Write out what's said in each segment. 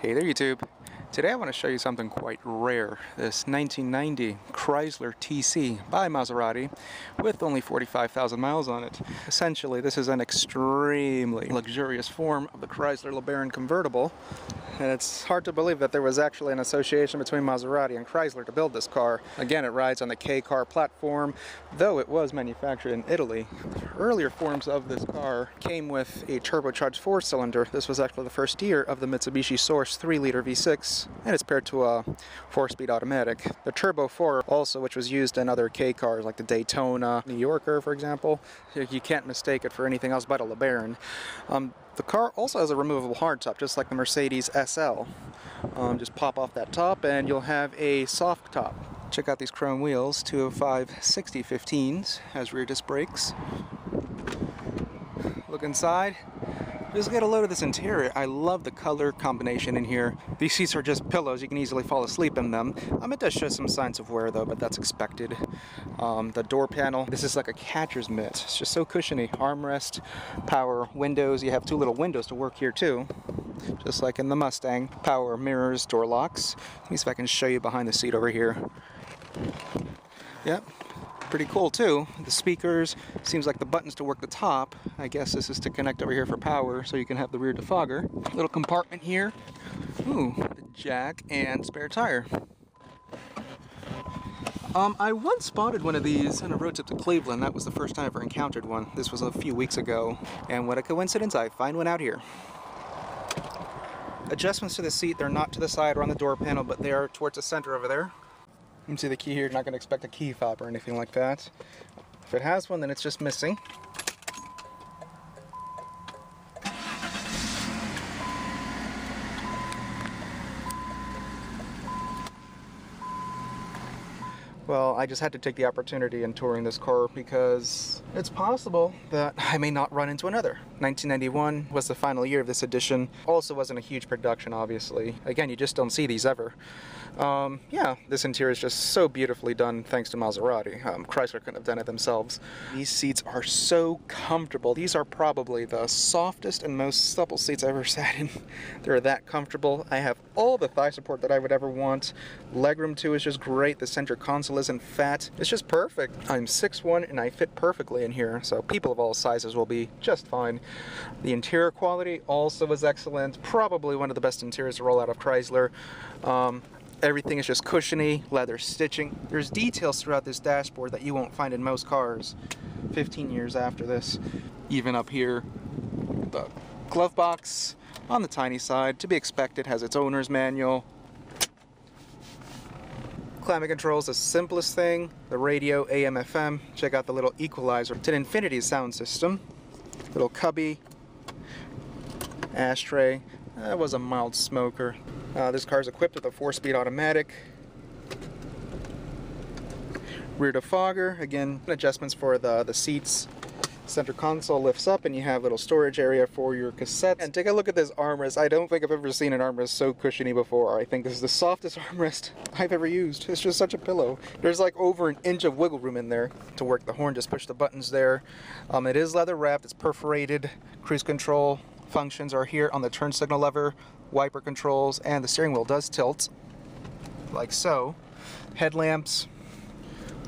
Hey there YouTube. Today I want to show you something quite rare. This 1990 Chrysler TC by Maserati with only 45,000 miles on it. Essentially this is an extremely luxurious form of the Chrysler LeBaron convertible, and it's hard to believe that there was actually an association between Maserati and Chrysler to build this car. Again, it rides on the K-car platform, though it was manufactured in Italy. Earlier forms of this car came with a turbocharged 4-cylinder. This was actually the first year of the Mitsubishi Source 3-liter V6, and it's paired to a 4-speed automatic. The Turbo 4 also, which was used in other K cars like the Daytona, New Yorker for example. You can't mistake it for anything else but a LeBaron. The car also has a removable hardtop, just like the Mercedes SL. Just pop off that top and you'll have a soft top. Check out these chrome wheels, 205 60/15s, has rear disc brakes. Look inside. Just get a load of this interior. I love the color combination in here. These seats are just pillows. You can easily fall asleep in them. It does show some signs of wear though, but that's expected. The door panel, this is like a catcher's mitt. It's just so cushiony. Armrest, power windows. You have two little windows to work here too, just like in the Mustang. Power mirrors, door locks. Let me see if I can show you behind the seat over here. Yep. Pretty cool too. The speakers, seems like the buttons to work the top. I guess this is to connect over here for power so you can have the rear defogger. Little compartment here. Ooh, the jack and spare tire. I once spotted one of these on a road trip to Cleveland. That was the first time I ever encountered one. This was a few weeks ago, and what a coincidence, I find one out here. Adjustments to the seat, they're not to the side or on the door panel, but they are towards the center over there. You can see the key here. You're not going to expect a key fob or anything like that. If it has one, then it's just missing. Well, I just had to take the opportunity in touring this car because it's possible that I may not run into another. 1991 was the final year of this edition. Also wasn't a huge production, obviously. Again, you just don't see these ever. Yeah, this interior is just so beautifully done thanks to Maserati. Chrysler couldn't have done it themselves. These seats are so comfortable. These are probably the softest and most supple seats I've ever sat in. They're that comfortable. I have all the thigh support that I would ever want. Legroom too is just great. The center console isn't fat. It's just perfect. I'm 6'1" and I fit perfectly in here, so people of all sizes will be just fine. The interior quality also is excellent. Probably one of the best interiors to roll out of Chrysler. Everything is just cushiony, leather stitching. There's details throughout this dashboard that you won't find in most cars 15 years after this. Even up here, the glove box on the tiny side, to be expected, has its owner's manual. Climate control is the simplest thing. The radio, AM, FM. Check out the little equalizer. It's an infinity sound system. Little cubby, ashtray. That was a mild smoker. This car is equipped with a 4-speed automatic. Rear defogger, again, adjustments for the seats. Center console lifts up and you have a little storage area for your cassettes. And take a look at this armrest. I don't think I've ever seen an armrest so cushiony before. I think this is the softest armrest I've ever used. It's just such a pillow. There's like over an inch of wiggle room in there. To work the horn, just push the buttons there. It is leather wrapped, it's perforated. Cruise control functions are here on the turn signal lever, wiper controls, and the steering wheel does tilt, like so. Headlamps,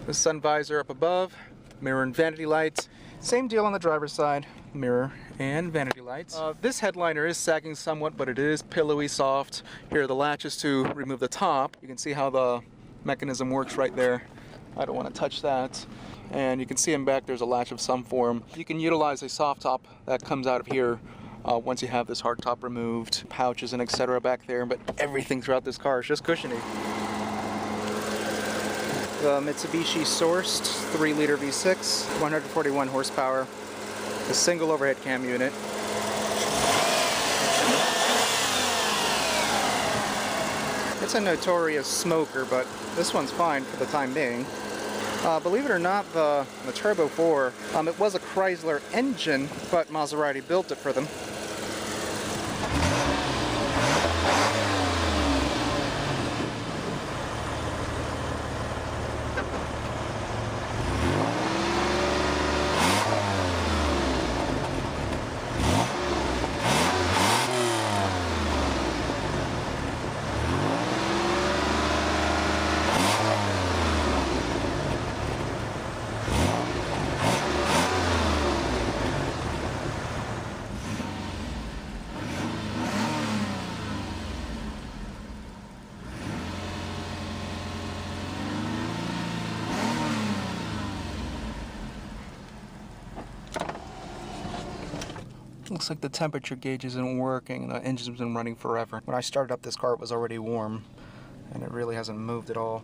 the sun visor up above, mirror and vanity lights. Same deal on the driver's side, mirror and vanity lights. This headliner is sagging somewhat, but it is pillowy soft. Here are the latches to remove the top. You can see how the mechanism works right there. I don't want to touch that. And you can see in back there's a latch of some form. You can utilize a soft top that comes out of here once you have this hard top removed. Pouches and etc. back there, but everything throughout this car is just cushiony. The Mitsubishi sourced 3-liter V6, 141 horsepower, a single overhead cam unit. It's a notorious smoker, but this one's fine for the time being. Believe it or not, the Turbo 4, it was a Chrysler engine, but Maserati built it for them. Looks like the temperature gauge isn't working. The engine's been running forever. When I started up this car, it was already warm, and it really hasn't moved at all.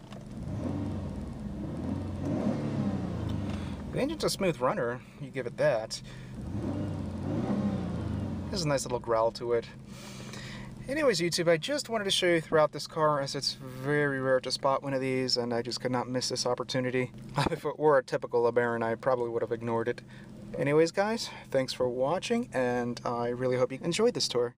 The engine's a smooth runner, you give it that. There's a nice little growl to it. Anyways, YouTube, I just wanted to show you throughout this car, as it's very rare to spot one of these, and I just could not miss this opportunity. If it were a typical LeBaron, I probably would have ignored it. Anyways, guys, thanks for watching, and I really hope you enjoyed this tour.